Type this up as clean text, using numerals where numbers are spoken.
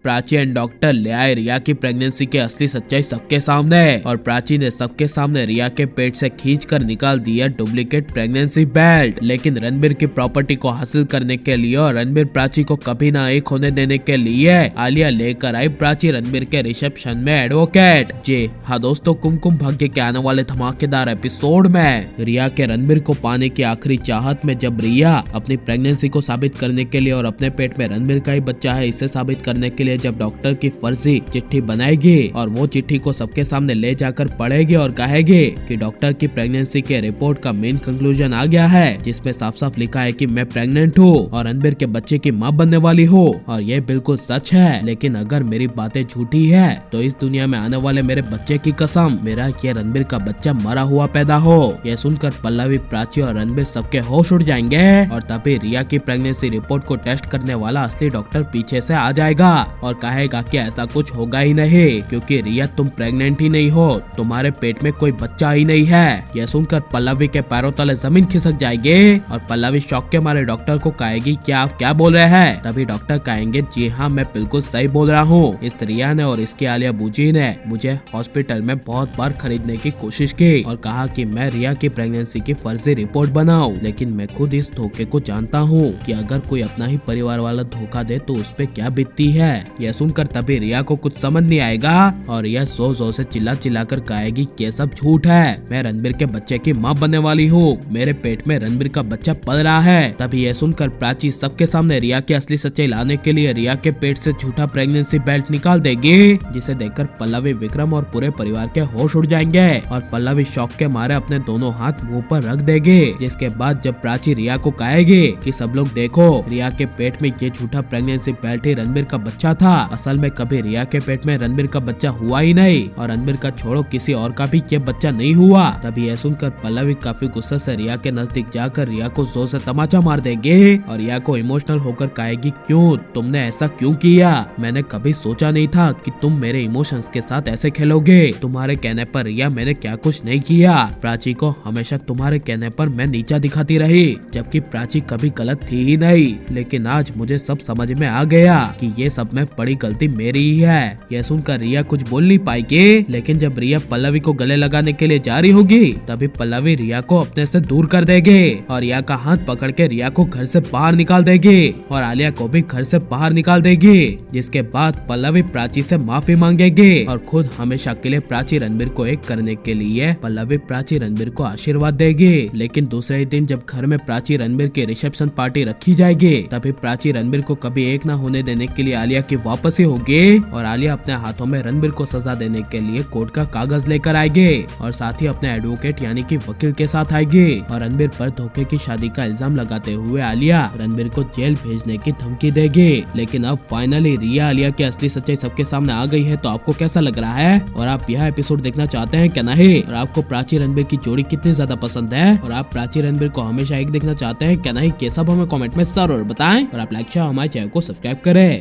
Prachi and doctor ले आए रिया की प्रेगनेंसी की असली सच्चाई सबके सामने, और प्राची ने सबके सामने रिया के पेट से खींचकर निकाल दिया डुप्लीकेट प्रेगनेंसी बेल्ट। लेकिन रणबीर की प्रॉपर्टी को हासिल करने के लिए और रणबीर प्राची को कभी ना एक होने देने के लिए आलिया लेकर आई प्राची रणबीर के रिसेप्शन में एडवोकेट। जी हाँ दोस्तों, कुमकुम भाग्य के आने वाले धमाकेदार एपिसोड में रिया के रणबीर को पाने की आखिरी चाहत में जब रिया अपनी प्रेगनेंसी को साबित करने के लिए और अपने पेट में रणबीर का ही बच्चा है इसे साबित करने के लिए जब डॉक्टर की फर्जी चिट्ठी बनाएगी और वो चिट्ठी को सबके सामने ले जाकर पढ़ेगी और कहेगी कि डॉक्टर की प्रेगनेंसी के रिपोर्ट का मेन कंक्लूजन आ गया है, जिसमें साफ साफ लिखा है कि मैं प्रेग्नेंट हूँ और रणबीर के बच्चे की माँ बनने वाली हूँ और ये बिल्कुल सच है। लेकिन अगर मेरी बातें झूठी है तो इस दुनिया में आने वाले मेरे बच्चे की कसम, मेरा ये रणबीर का बच्चा मरा हुआ पैदा हो। ये सुनकर पल्लवी, प्राची और रणबीर सबके होश उड़ जाएंगे और तभी रिया की प्रेगनेंसी रिपोर्ट को टेस्ट करने वाला असली डॉक्टर पीछे से आ जाएगा और कहेगा कि ऐसा कुछ होगा ही नहीं, क्योंकि रिया तुम प्रेग्नेंट ही नहीं हो, तुम्हारे पेट में कोई बच्चा ही नहीं है। यह सुनकर पल्लवी के पैरों तले जमीन खिसक जाएगी और पल्लवी शॉक के मारे डॉक्टर को कहेगी क्या आप क्या बोल रहे हैं। तभी डॉक्टर कहेंगे जी हाँ मैं बिल्कुल सही बोल रहा हूँ। इस रिया ने और इसकी आलिया बूजी ने मुझे हॉस्पिटल में बहुत बार खरीदने की कोशिश की और कहा कि मैं रिया की प्रेगनेंसी की फर्जी रिपोर्ट बनाऊं, लेकिन मैं खुद इस धोखे को जानता हूँ कि अगर कोई अपना ही परिवार वाला धोखा दे तो उस पे क्या बीतती है। यह सुनकर तभी रिया को कुछ समझ नहीं आएगा और यह जोर जोर से चिल्ला चिल्ला कर कहेगी ये सब झूठ है, मैं रणबीर के बच्चे की माँ बनने वाली हूँ, मेरे पेट में रणबीर का बच्चा पल रहा है। तभी यह सुनकर प्राची सबके सामने रिया की असली सच्चाई लाने के लिए रिया के पेट से झूठा प्रेगनेंसी बेल्ट निकाल देगी, जिसे देखकर पल्लवी, विक्रम और पूरे परिवार के होश उड़ जाएंगे और पल्लवी शौक के मारे अपने दोनों हाथ मुंह पर रख देगी। जिसके बाद जब प्राची रिया को कहेगी कि सब लोग देखो रिया के पेट में ये झूठा प्रेगनेंसी बेल्ट ही रणबीर का बच्चा था, असल में कभी रिया के पेट में रणबीर का बच्चा हुआ ही नहीं और रणबीर का छोड़ो किसी और का भी ये बच्चा नहीं हुआ। तभी यह सुनकर पल्लवी काफी गुस्से से रिया के नजदीक जाकर रिया को जोर से तमाचा मार देगी और रिया को इमोशनल होकर कहेगी क्यों तुमने ऐसा क्यों किया, मैंने कभी सोचा नहीं था कि तुम मेरे इमोशंस के साथ ऐसे खेलोगे, तुम्हारे कहने पर रिया मैंने क्या कुछ नहीं किया, प्राची को हमेशा तुम्हारे कहने पर मैं नीचा दिखाती रही, जबकि प्राची कभी गलत थी ही नहीं, लेकिन आज मुझे सब समझ में आ गया कि ये सब में बड़ी गलती मेरी ही है। यह सुनकर रिया कुछ बोल नहीं पाएगी, लेकिन जब रिया पल्लवी को गले लगाने के लिए जा रही होगी तभी पल्लवी रिया को अपने से दूर कर देगी और रिया का हाथ पकड़ के रिया को घर से बाहर निकाल देगी और आलिया को भी घर से बाहर निकाल देगी। जिसके बाद पल्लवी प्राची से माफी मांगेगी और खुद हमेशा के लिए प्राची रणबीर को एक करने के लिए पल्लवी प्राची रणबीर को आशीर्वाद देगी। लेकिन दूसरे ही दिन जब घर में प्राची रणबीर की रिसेप्शन पार्टी रखी जाएगी तभी प्राची रणबीर को कभी एक ना होने देने के लिए आलिया की वापसी होगी और आलिया अपने हाथों में रणबीर को सजा देने के लिए कोर्ट का कागज लेकर आएगी और साथ ही अपने एडवोकेट यानी कि वकील के साथ आएगी और रणबीर पर धोखे की शादी का इल्जाम लगाते हुए आलिया रणबीर को जेल भेजने की धमकी देगी। लेकिन अब फाइनली रिया आलिया की असली सच्चाई सबके सामने आ गई है, तो आपको कैसा लग रहा है और आप यह एपिसोड देखना चाहते हैं क्या नहीं, और आपको प्राची रणबीर की जोड़ी कितनी ज्यादा पसंद है और आप प्राची रणबीर को हमेशा एक देखना चाहते हैं क्या नहीं, ये सब हमें कमेंट में जरूर बताएं और आप लाइक शेयर हमारे चैनल को सब्सक्राइब करें।